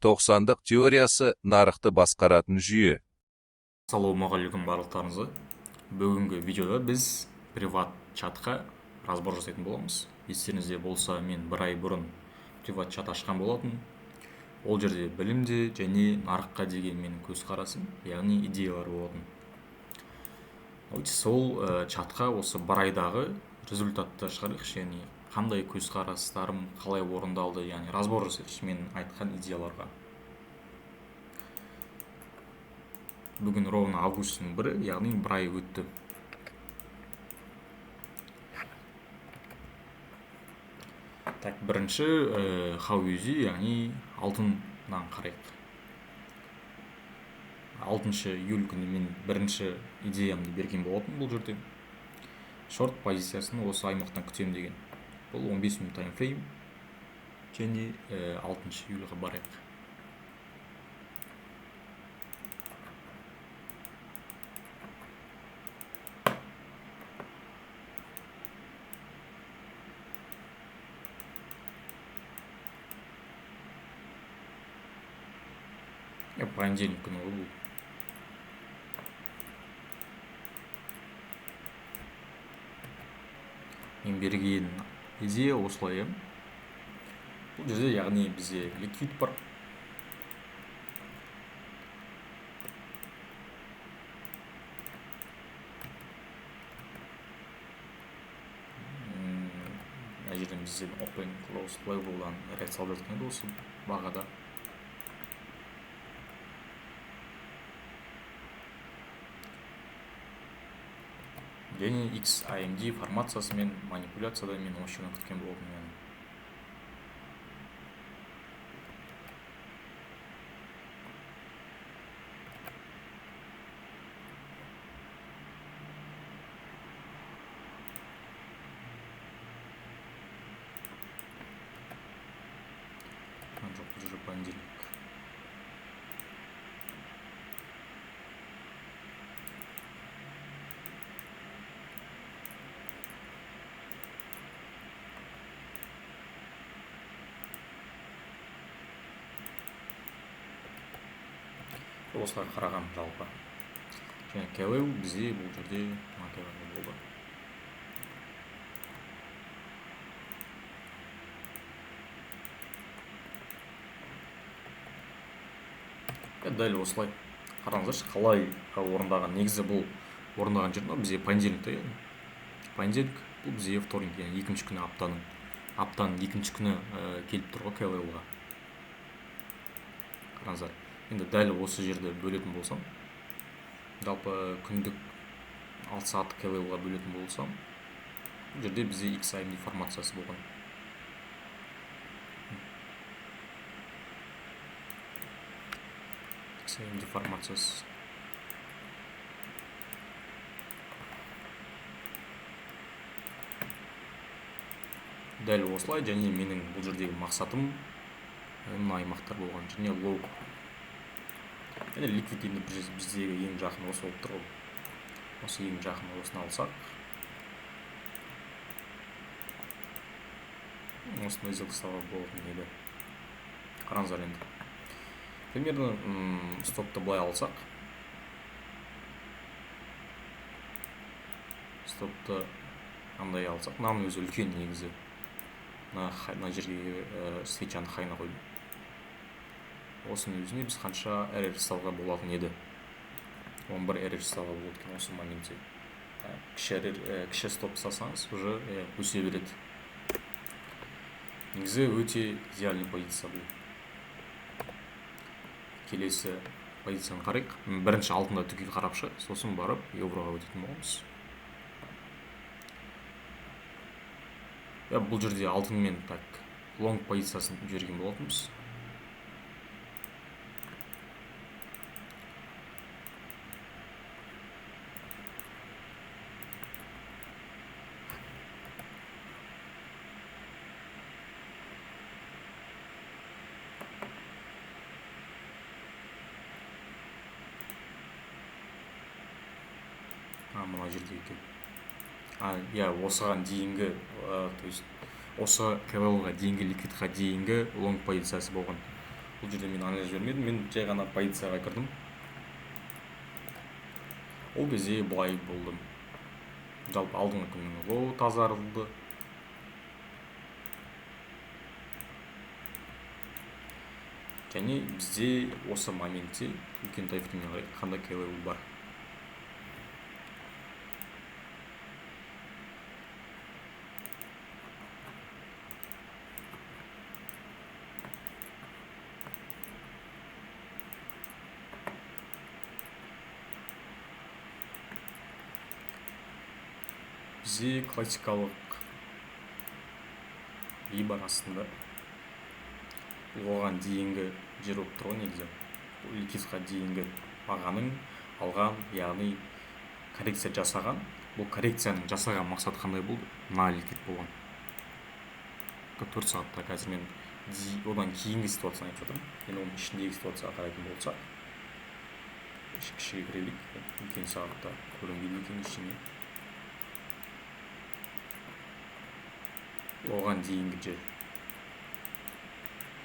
тоқсандық теориясы нарықты басқаратын жүйе. Ассалаумағалейкум барлықтарыңызға. Бүгінгі видеода біз приват чатқа разбор жасайтын боламыз. Естеріңізде болса, мен бір ай бұрын приват чат ашқан болатын. Ол жерде білімде және нарыққа деген менің көзқарасым, яғни идеялар болатын. Сол чатқа осы бір айдағы результатты шығарайықшы, яғни қандай көзқарастарым қалай орындалды, яғни разбор жасайықшы мен айтқан идеяларға. Бүгін ровно августтың 1-і, яғни бір ай өтті. Так, бірінші хауюзи, яғни алтыннан қарайық. 6 июль күні мен бірінші идеямды берген болатын бұл жерде. Шорт позициясын осы аймақтан күтем деген. Бұл 15 минут таймфрейм және 6 июльға барайық. Понедельник күні бұл. Мен берген идея осылай. Бұл жерде яғни бізде ликвид бар. Мына жерден бізде open close level'дан рет салып жатқан осы бағада. Және XAMD формациясы мен манипуляцияда мен осыны күткен болдым. Жоқ, бұл жерде понедельник. Осылай қараған жалпы. Және кәуеу бізде бұл жерде макеваны болды. Дәл осылай. Қараңыздаршы, қалай орындаған. Негізі бұл орындаған жерде бізде понедельникте. Понедельник бұл бізде вторник, яғни екінші күні аптаның екінші күні келіп тұрға кәуеуға. Қараңыздар. Енді дәл осы жерде бөлетін болсам, жалпы күндік 6 сағат кәуеуға бөлетін болсам, бұл жерде бізде XAMD формациясы болған. XAMD формациясы. Дәл осылай, және менің бұл жердегі мақсатым мына аймақтар болған, және лоу. Және ликвид енді біздегі ең жақын осы болып тұр ғой. Осы ең жақын осыны алсақ. Осыны сделкасыға болатын еді. Қараңыздар енді. Примерно стопты былай алсақ. Стопты андай алсақ. Мынаның өзі үлкен негізі. Мына жерге свечаны хайна қойды. Осының өзіне біз қанша әрер жасауға болатын еді. 11 әрер жасауға болады екен осы моментте. Кіші стоп жасасаңыз, уже өсе береді. Негізі өте идеальный позиция бұл. Келесі позицияны қарайық. Бірінші алтында түгел қарапшы, сосын барып евроға өтетін боламыз. Бұл жерде алтынмен лонг позициясын жерген болатынбыз. Мына жерде екен. Осыған дейінгі, то есть осы квл-ға дейінгі ликвидқа дейінгі лонг позициясы болған. бұл жерде мен анализ жібермедім, мен жай ғана позицияға кірдім. Ол кезде былай болдым. Жалпы алдыңғы күннің лоу тазарылды. Және бізде осы моментте үлкен тайфреймге қарай қандай KLL бар. Бізде классикалық B бар астында. Оған дейінгі жер болып тұрған негізі. Ликвидқа дейінгі бағаның алған, яғни коррекция жасаған. Бұл коррекцияның жасаған мақсаты қандай болды? Мына ликвид болған. 4 сағатта қазір мен одан кейінгі ситуацияны айтып жатырмын. Енді оның ішіндегі ситуацияға қарайтын болсақ, кішіге кірелік. Үлкен сағатта көрінбейді екен ішіне. Оған дейінгі жер.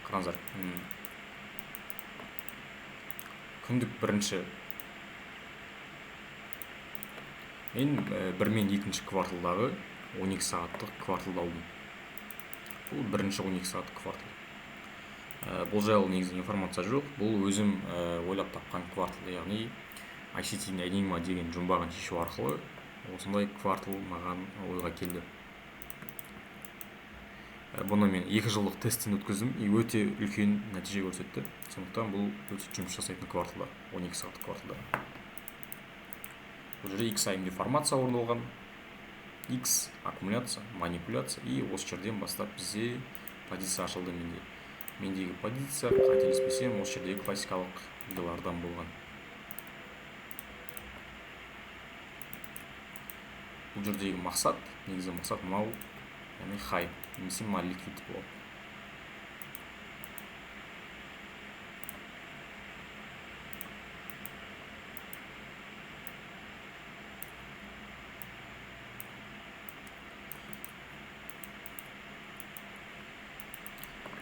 Қараңыздар. Күндік бірінші. Мен бір мен екінші кварталдағы 12 сағаттық кварталда алдым. Бұл бірінші 12 сағаттық квартал. Бұл жайлы негізі информация жоқ. Бұл өзім ойлап тапқан квартал, яғни ICT Enigma деген жұмбағын шешу арқылы осындай квартал маған ойға келді. Бұны мен 2 жылдық тесттен өткіздім, өте үлкен нәтиже көрсетті. Сондықтан бұл өте жұмыс жасайтын кварталдар, 12 сағаттық кварталдар. Бұл жерде X айында формация орындалған, X аккумуляция, манипуляция, и осы жерден бастап бізде позиция ашылды менде. Мендегі позиция, қателеспесем, осы жердегі классикалық видеолардан болған. Бұл жердегі мақсат, негізі мақсат мынау, яғни хай, немесе мына ликвид болады.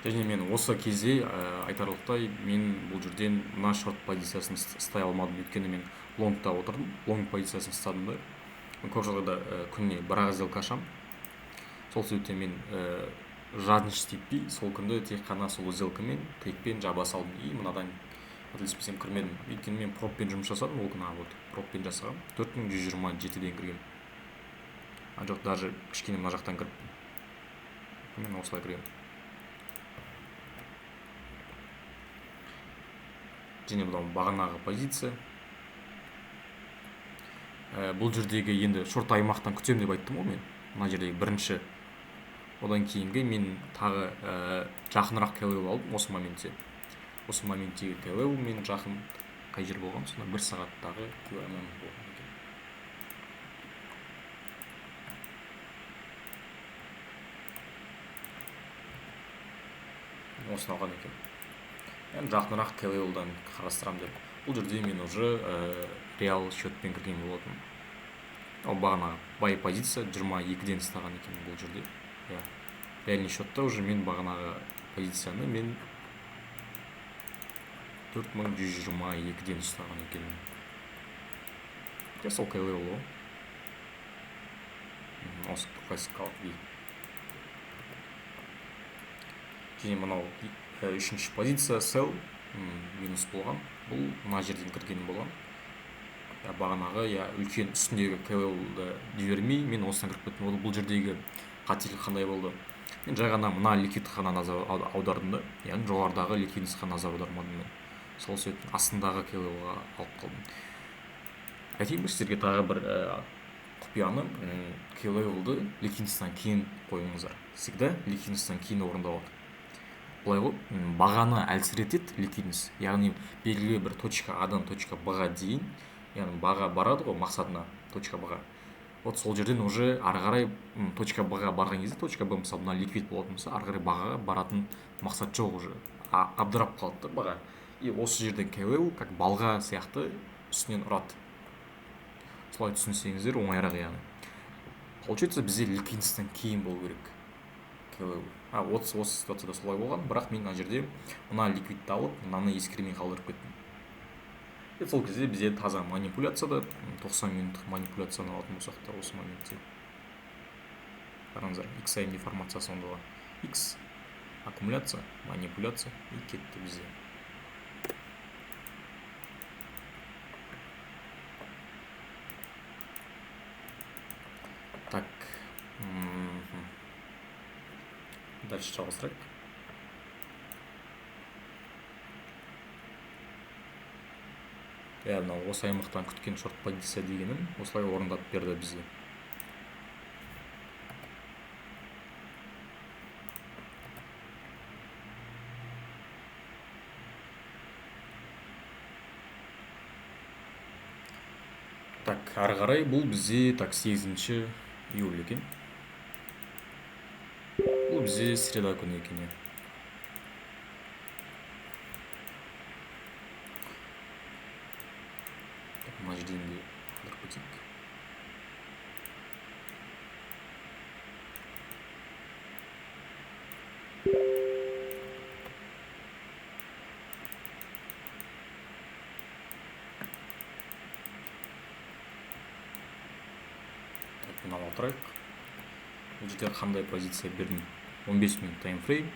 Және мен осы кезде айтарлықтай мен бұл жерден мына шорт позициясын ұстай алмадым, өйткені мен лонгта отырдым, лонг позициясын ұстадым да. Көп жағдайда күніне бір-ақ сделка ашамын. Сол себептен мен жадыныш істетпей, сол күнді тек қана сол сделкамен, трейдпен жаба салдым. И мынадан қателеспесем кірмедім. Өйткені мен проппен жұмыс жасадым, ол күні вот проппен жасағам. 4127-ден кіргем. Жоқ, даже кішкене мына жақтан кіріп. Мен осылай кіргем. Және бұдан бағанағы позиция. Бұл жердегі енді шорт аймақтан күтем деп айттым ғой мен. Мына жердегі бірінші. Одан кейінгі мен тағы жақынырақ KLL алдым осы моментте. Осы моменттегі KLL мен жақын қай жер болған, сонда 1 сағаттағы QMM болған екен. Осыны алған екен. Енді жақынырақ KLL-дан қарастырам деп. Бұл жерде мен уже реал счетпен кірген болатын. Ол бағана бай позиция 22-ден ұстаған екен бұл жерде. Реальный счетта уже мен бағанағы позицияны мен 4122-ден ұстаған екен. Сол KLL ол. Осы классикалық B. Және мынау үшінші позиция sell минус болған. Бұл мына жерден кірген болған. Бағанағы үлкен үстіндегі KLL-ді жібермей, мен осыдан кіріп кеттім. Бұл жердегі қателік қандай болды? Мен жай ғана мына ликвид қана назар аудардым да, яғни жоғарыдағы ликвидқа назар аудармадым мен. Сол себептен астындағы KLL-ға алып қалдым. Айтайын сіздерге тағы бір құпияны, KLL-ды ликвидтен кейін қойыңыздар. Всегда ликвидтен кейін орындалады. Бұлай ғой, бағаны әлсіретеді ликвидность, яғни белгілі бір точка А-дан точка Б-ға дейін, яғни баға барады ғой мақсатына, точка Б-ға. Вот сол жерден уже ары қарай точка Б-ға барған кезде, точка Б мысалы мына ликвид болатын болса, ары қарай бағаға баратын мақсат жоқ уже. Абдырап қалды баға. И осы жерден KLL как балға сияқты үстінен ұрады. Солай түсінсеңіздер оңайырақ яғни. Получается, бізде ликвидностьтен кейін болу керек КВУ. Осы ситуацияда солай болған, бірақ мен мына жерде мына ликвидті алып, мынаны ескермей қалдырып кеттім. Сол кезде бізде таза манипуляцияда 90 минуттық манипуляцияны алатын болсақ та осы моментте. Қараңыздар, XAMD формациясы онда X, аккумуляция, манипуляция и кетті бізде. Так. Дальше жалғастырайық. Мынау осы аймақтан күткен шорт позиция дегенім осылай орындап берді бізде. Так, ары қарай бұл бізде 8 июль екен. Бұл бізде среда күні екен. Мына жерден де қыдырып кетейік. Мынаны отырайық. Бұл жерде қандай позиция бердім? 15 минут таймфрейм.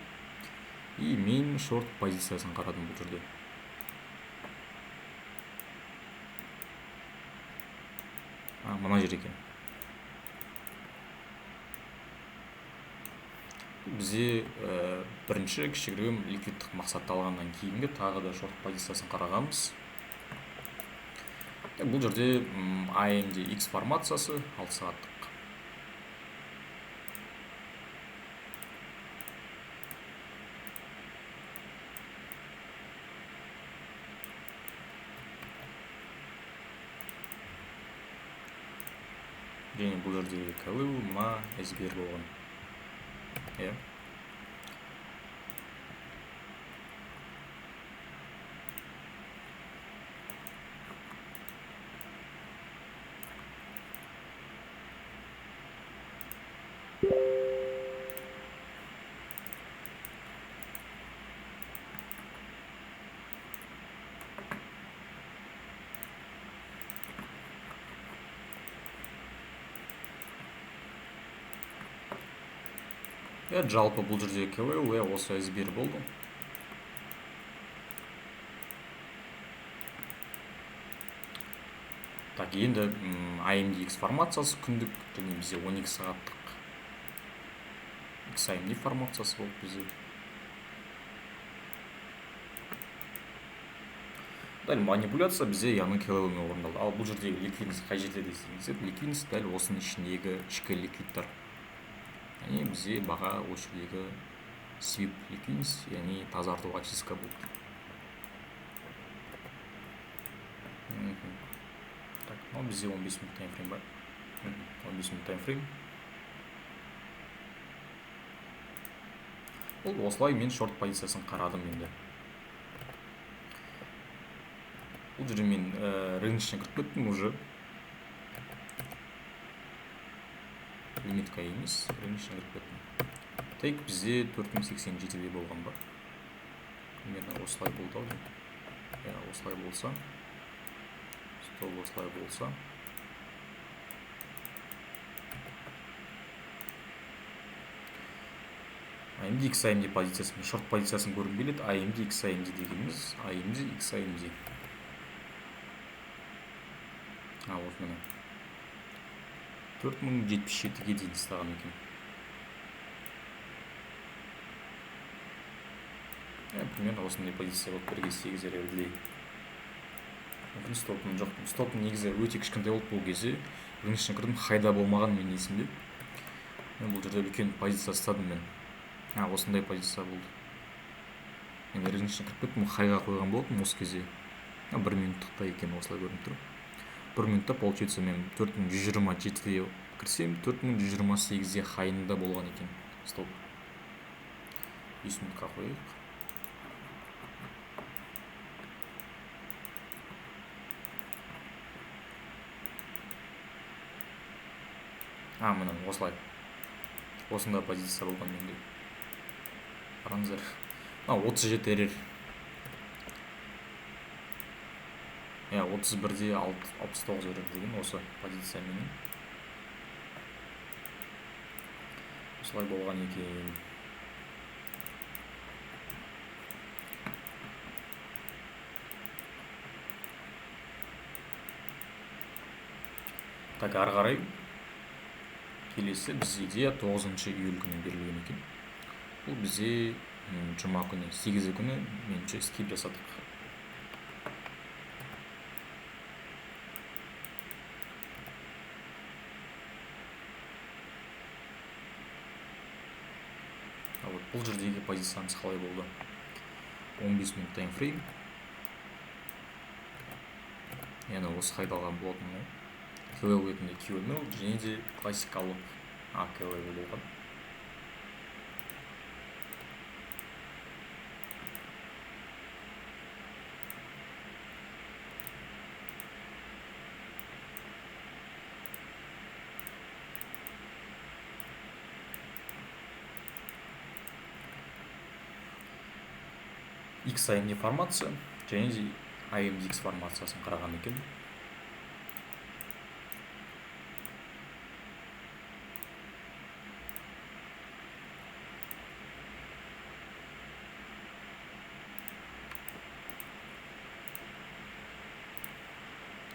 И мен шорт позициясын қарадым бұл жерде. Мына жер екен. Бізде бірінші кішігірім ликвидтік мақсатты алғаннан кейінгі тағы да шорт позициясын қарағанбыз. Бұл жерде AMD X формациясы 6 сағаттық. Және бұл жерде КВУ, ма SBR болған. Жалпы бұл жерде КВУ, осы SBR болды. Так, енді AMD X формациясы күндік, және бізде 12 сағаттық XAMD формациясы болды бізде. Дәл манипуляция бізде яғни КВУ-мен орындалды. Ал бұл жердегі ликвидность қай жерде десеңіздер, ликвидность дәл осының ішіндегі ішкі ликвидтар. Яғни бізде баға осы жердегі свип ликвидность, яғни тазарту очистка болды. Так, бізде 15 минут таймфрейм бар. 15 минут таймфрейм. Осылай мен шорт позициясын қарадым енді. Бұл жерде мен рыночный кіріп кеттім уже. Лимитка емес, рыночный кіріп кеттім. Тек бізде 4087-де болған бар. Примерно осылай болды ау. Осылай болса. Стол осылай болса. AMD XAMD позициясы, шорт позициясын көргім келеді. AMD XAMD дегеніміз, AMD XAMD. Вот міне. 4077-ге дейін ұстаған екен. Примерно осындай позиция болып бірге 8 ревелдей. Мүмкін стопым жоқ. Стопым негізі өте кішкентай болып бұл кезде. Рыночный кірдім, хайда болмаған мен есімде. Мен бұл жерде үлкен позиция ұстадым мен. Осындай позиция болды. Мен рыночный кіріп кеттім, хайға қойған болдым осы кезде. 1 минуттықта екен осылай көрініп тұр. 1 минутта получается мен 4127-де кірсем, 4128-де хайында болған екен. Стоп. 5 минутқа қойық. Мына осылай. Осында позиция болған менде. қараңыздар. 37 эрер. 31-де 69 эрер деген осы позиция менің. Осылай болған екен. Так, ары қарай келесі бізде 9 июль күні берілген екен. Бұл бізде жұма күні 8 күні меніңше скип жасадық. Бұл жердегі позициямыз қалай болды? 15 минут таймфрейм. Яғни осы қайталған болатын ғой. QL ретінде QML және де классикалық QL болған. XAMD формация және де AMDX формациясын қараған екен.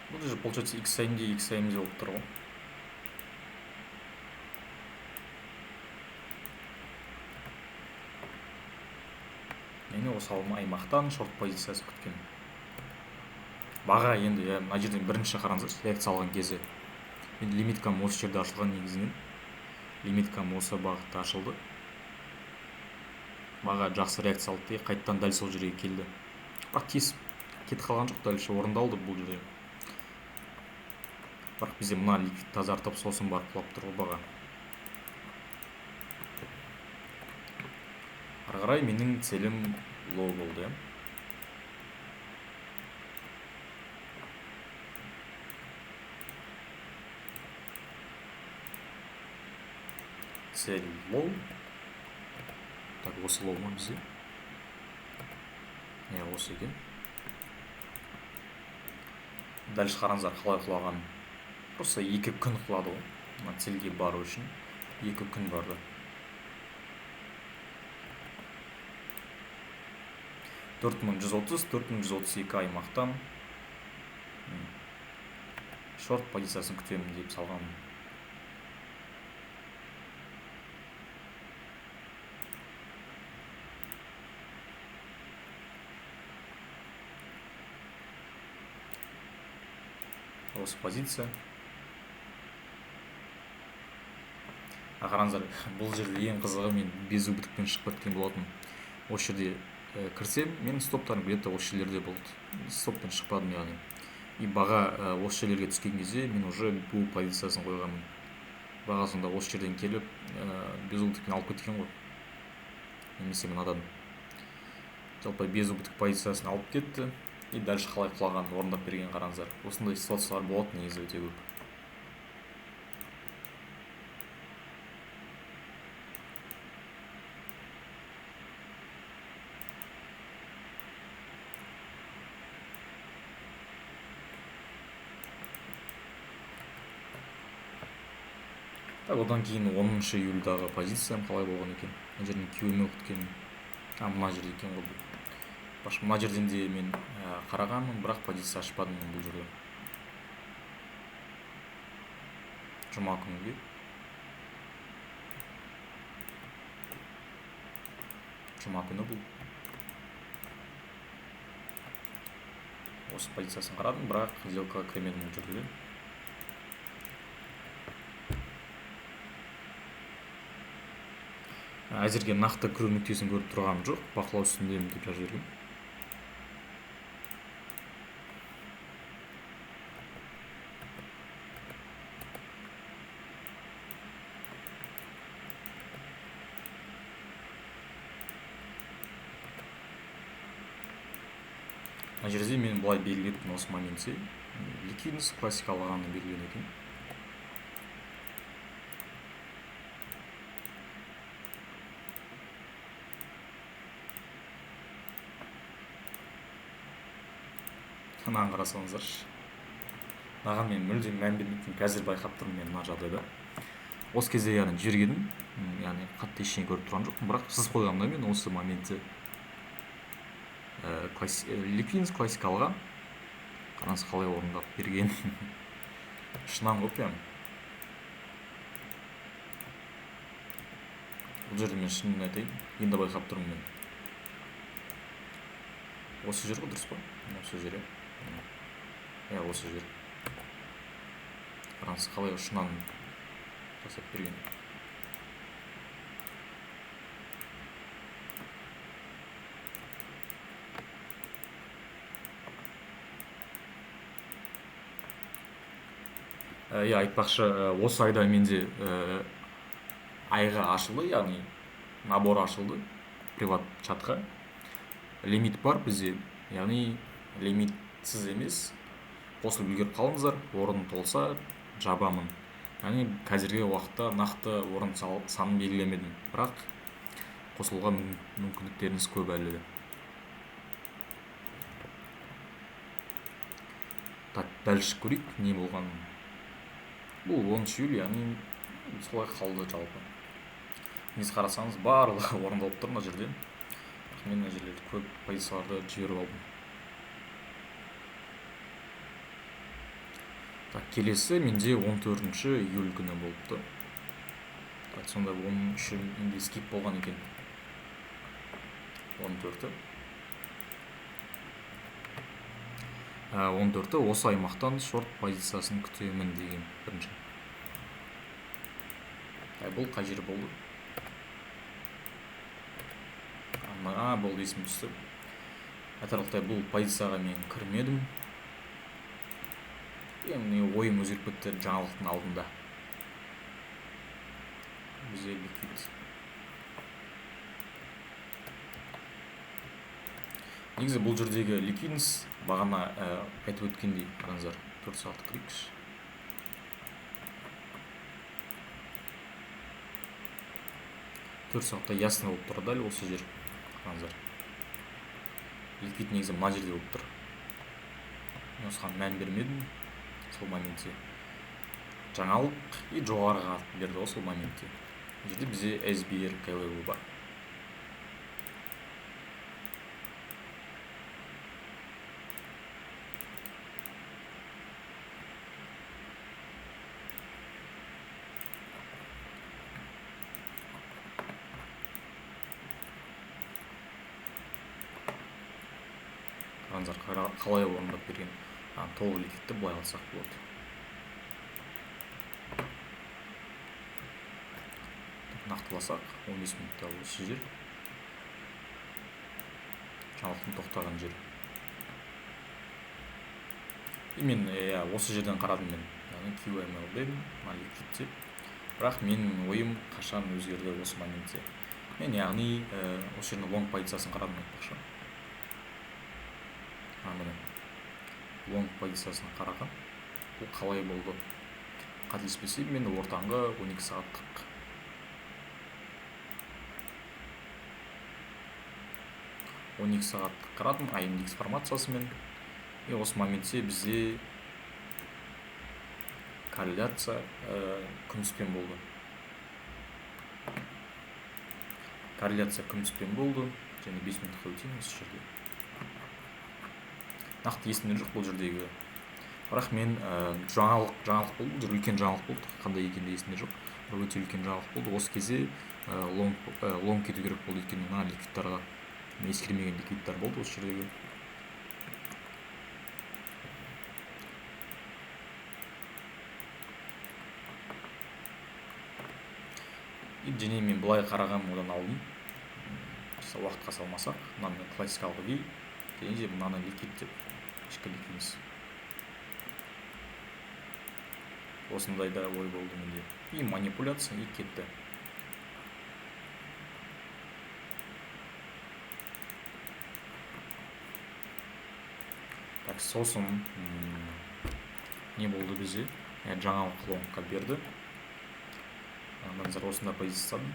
Бұл же получается XAMD болып тұр ғой. Мені осы аймақтан шорт позициясы күткен. Баға енді, мына жерден бірінші қараңыздар, реакция алған кезі. Енді лимиткам осы жерде ашылған негізінен. Лимиткам осы бағытта ашылды. Баға жақсы реакция алды, қайттан дәл сол жерге келді. Бірақ кетіп қалған жоқ, дәл орындалды бұл жерде. Бірақ бізде мына ликвид тазартып сосын барып құлап тұр баға. Ары қарай менің целім лоу болды. Цель лоу. Так, осы лоу ма бізде? Осы екен. Дальше қараңыздар қалай құлаған. Просто 2 күн құлады ғой. Мына цельге бару үшін 2 күн барды. 4130-4132 аймақтан шорт позициясын күтемін деп салған. Осы позиция. Қараңыздар, бұл жерде ең қызығы, мен безу бітікпен шығып кеткен болатын. Осы жерде кірсем, мен стоптарым где-то осы жерлерде болды. Стоптан шықпадым яғни. И баға осы жерлерге түскен кезде мен уже бұл позициясын қойғанмын. Баға сонда осы жерден келіп, безу бітікпен алып кеткен ғой. Немесе мынадан. Жалпы безу бітік позициясын алып кетті. И дальше қалай құлағанын орындап берген қараңыздар. Осындай ситуациялар болады негізі өте көп. Одан кейін 10 июльдағы позициям қалай болған екен. Мына жерден QML күткен. Мына жерде екен ғой. Мына жерден де мен қарағанмын, бірақ позиция ашпадым бұл жерде. Жұма күніге. Жұма күні бұл. Осы позициясын қарадым, бірақ сделкаға кірмедім бұл жерде. Әзірге нақты кіру нүктесін көріп тұрғаным жоқ, бақылау үстіндемін деп жазып жүргем. Мына жерде мен былай белгіледім осы моментте. Ликвидность классикалағаны белгілеген екен. мынаған қарасаңыздаршы. Мынаған мен мүлдем мән бермейтін, қазір байқап тұрмын мен мына жағдайда. Осы кезде яғни жібергенмін, яғни қатты ештеңе көріп тұрған жоқпын, бірақ сыз қойғанда мен осы моментте Liquidens классикалға қараңыз қалай орындап берген. Шынан ғой прям. Бұл жерде мен шынын айтайын, енді байқап тұрмын мен. Осы жер ғой, дұрыс па? Осы жер, осы жер. Қараңыз қалай ұшынан жасап берген. Айтпақшы, осы айда менде айға ашылды, яғни набор ашылды приват чатқа. Лимит бар бізде, яғни лимитсіз емес. Қосылып үлгеріп қалыңыздар, орын толса жабамын. Яғни қазіргі уақытта нақты орын санын белгілемедім, бірақ қосылуға мүмкіндіктеріңіз көп әлі. Так, дәлші көрейік, не болған. Бұл 10 июль, яғни солай қалды жалпы. Несі қарасаңыз, барлығы орындалып тұр мына жерде. Мен мына жерлерде көп позицияларды жіберіп алдым. Так, келесі менде 14 июль күні болыпты. Так, сонда 13 менде скип болған екен. 14-і. 14-і осы аймақтан шорт позициясын күтемін деген бірінші. Бұл қай жер болды? Болды, есім түсті. Айтарлықтай бұл позицияға мен кірмедім. Яғни ойым өзгеріп кетті жаңалықтың алдында. Бізде ликвид. Негізі бұл жердегі Liquidens бағана айтып өткендей, қараңыздар, 4 сағатты кірейікші. Сағатта ясно болып тұр, дәл осы жер. Қараңыздар. Ликвид негізі мына жерде болып тұр. Мен осыған мән бермедім. Сол моментте жаңалық и жоғарыға берді сол моментте. Жерде бізде SBR KLU бар. Қараңыздар қалай орындап берген. Толық ликвидті былай алсақ болады. Нақтыласақ, 15 минутта осы жер. Жаңалықтың тоқтаған жер. Мен осы жерден қарадым мен. Яғни QML дедім, ликвидте. Бірақ менің ойым қашан өзгерді осы моментте. Мен яғни осы жердің лонг позициясын қарадым айтпақшы. Міне. Лонг позициясына қараған. Бұл қалай болды? Қателеспесем, мен ортаңғы 12 сағаттық. Қарадым, индекс формациясымен. Осы моментте бізде корреляция күміспен болды. Және 5 минутқа өтейін осы жерде. Нақты есімде жоқ бұл жердегі. Бірақ мен жаңалық болды, бұл жер үлкен жаңалық болды. Қандай екенде есімде жоқ. Бір өте үлкен жаңалық болды. Осы кезде лонг кету керек болды екен мына ликвидтарға. Ескермеген ликвидтар болды осы жердегі. Және мен былай қараған одан алдым. Уақытқа салмасақ, мынаны классикалық вей, және де мынаны ликвид деп ішкі ликвидес. Осындай да ой болды менде. И манипуляция, и кетті. Так, сосын не болды бізде? Жаңалық лонгқа берді. Назар осында позициясадым.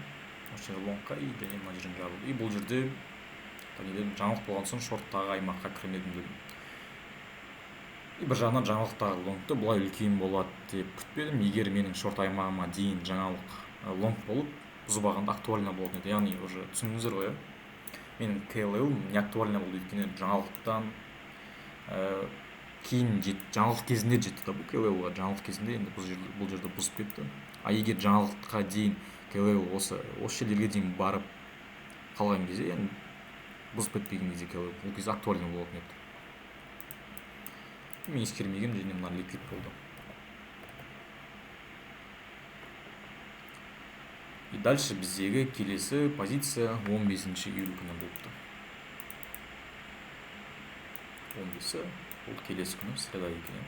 Осы жерде лонгқа и және мына жерін жабылды. И бұл жерде жаңалық болған соң шорттағы аймаққа кірмедім дедім. бір жағынан жаңалықтағы лонгты былай үлкен болады деп күтпедім. Егер менің шорт аймағыма дейін жаңалық лонг болып бұзып алғанда актуально болатын еді. Яғни уже түсіндіңіздер ғой, менің KLL не актуально болды, өйткені жаңалықтан кейін жаңалық кезінде жетті да бұл KLL-ға. Жаңалық кезінде енді бұл жерде бұзып кетті. А егер жаңалыққа дейін KLL осы жерлерге дейін барып қалған кезде, енді бұзып кетпеген кезде KLL ол кезде актуально болатын еді. Мен ескермеген, және мына ликвид болды. И дальше біздегі келесі позиция 15 июль күні болыпты. 15-і ол келесі күні, среда екен.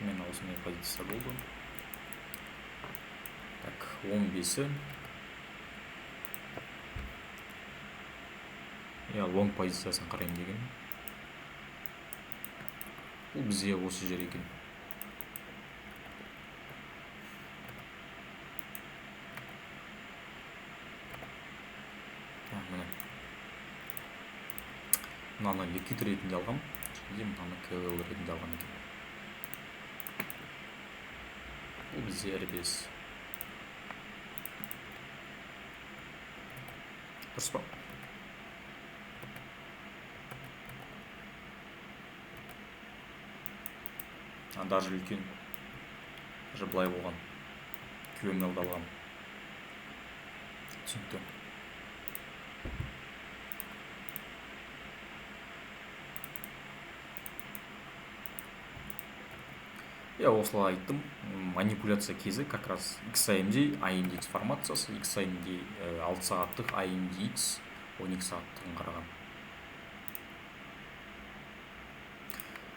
Мен осындай позиция болды. Так, 15-і. Лонг позициясын қарайын деген. Бұл бізде осы жер екен. Мынаны ликвид ретінде алғам, және мынаны KLL ретінде алған екен. Бұл бізде RBS. Дұрыс па? Даже үлкен, даже былай болған, QML-ді алған. Түсінікті. Осылай айттым, манипуляция кезі как раз XAMD, AMDX формациясы, XAMD 6 сағаттық, AMDX 12 сағаттығын қараған.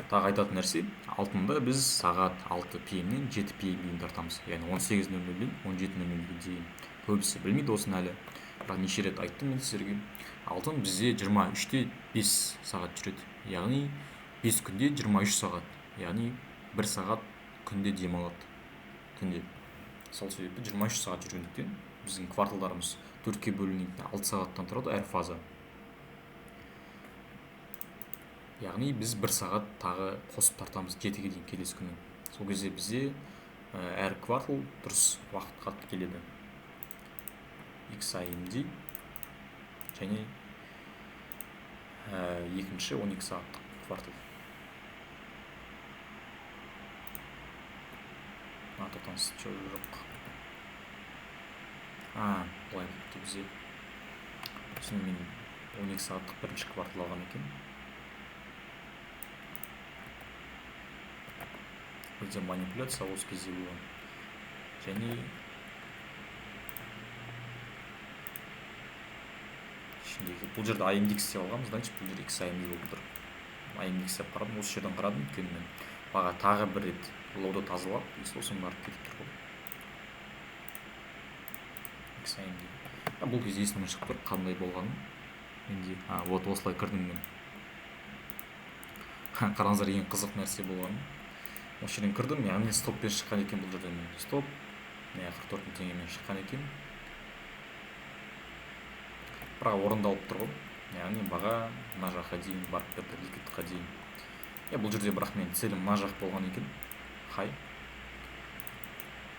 Тағы айтатын нәрсе, алтында біз сағат 6 PM-нен 7 PM-ден тартамыз. Яғни 18:00-ден 17:00-ге дейін. Көбісі білмейді осыны әлі. Бірақ неше рет айттым мен сіздерге. Алтын бізде 23-те 5 сағат жүреді. Яғни 5 күнде 23 сағат. Яғни 1 сағат күнде демалады. Түнде. Сол себепті 23 сағат жүргендіктен біздің кварталдарымыз 4-ке бөлінеді. 6 сағаттан тұрады әр фаза. Яғни біз 1 сағат тағы қосып тартамыз 7-ге дейін келесі күні. Сол кезде бізде әр квартал дұрыс уақытқа келеді. XAMD және екінші 12 сағаттық квартал. Ататансыз жоқ. Бұлай бұқты бізде. Сосын мен 12 сағаттық бірінші квартал алған екен. Бізде манипуляция осы кезде болған. Және бұл жерде AMDX деп алғанбыз, значит бұл жерде XAMD болып тұр. AMDX деп қарадым, осы жерден қарадым, өйткені мен баға тағы бір рет лоуды тазалап, сосын барып кетіп тұр ғой. XAMD. Бұл кезде есімнен шығып тұр, қандай болғанын. Менде, вот осылай кірдім мен. Қараңыздар, ең қызық нәрсе болғанын. Осы жерден кірдім, яғни стоппен шыққан екен бұл жерден. Стоп, 44 мың теңгемен шыққан екен. Бірақ орындалып тұр ғой. Яғни баға мына жаққа дейін барып берді, ликвидқа дейін. Бұл жерде бірақ мен целім мына жақ болған екен. Хай.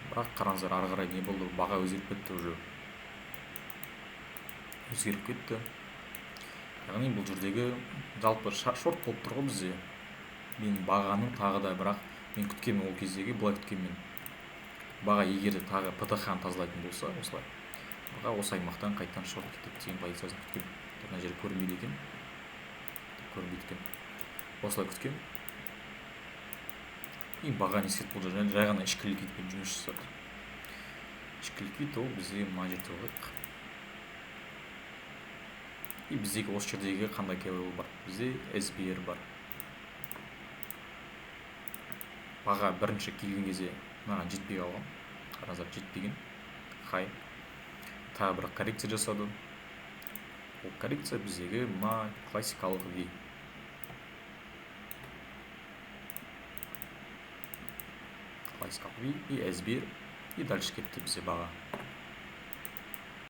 Бірақ қараңыздар, ары қарай не болды? Баға өзгеріп кетті уже. Өзгеріп кетті. Яғни бұл жердегі жалпы шорт болып тұр ғой бізде. Мен бағаның тағы да, бірақ мен күткенмін ол кездегі, былай күткенмін. Баға егер тағы ПТХ-ны тазалайтын болса, осылай. Баға осы аймақтан қайттан шорт кетіп деген позициясын күткен. Мына жер көрінбейді екен. Көрінбейді екен. Осылай күткен. И баға не сет болды. Жай ғана ішкі ликвидпен жұмыс жасады. Ішкі ликвид ол бізде мына жерде болайық. И біздегі осы жердегі қандай KLL бар? Бізде SBR бар. Баға бірінші келген кезде маған жетпей қалған. Қараңыздар, жетпеген. Хай. Тағы бір коррекция жасады. Ол коррекция біздегі мына классикалық V. Классикалық V и SBR. и дальше кетті бізде баға.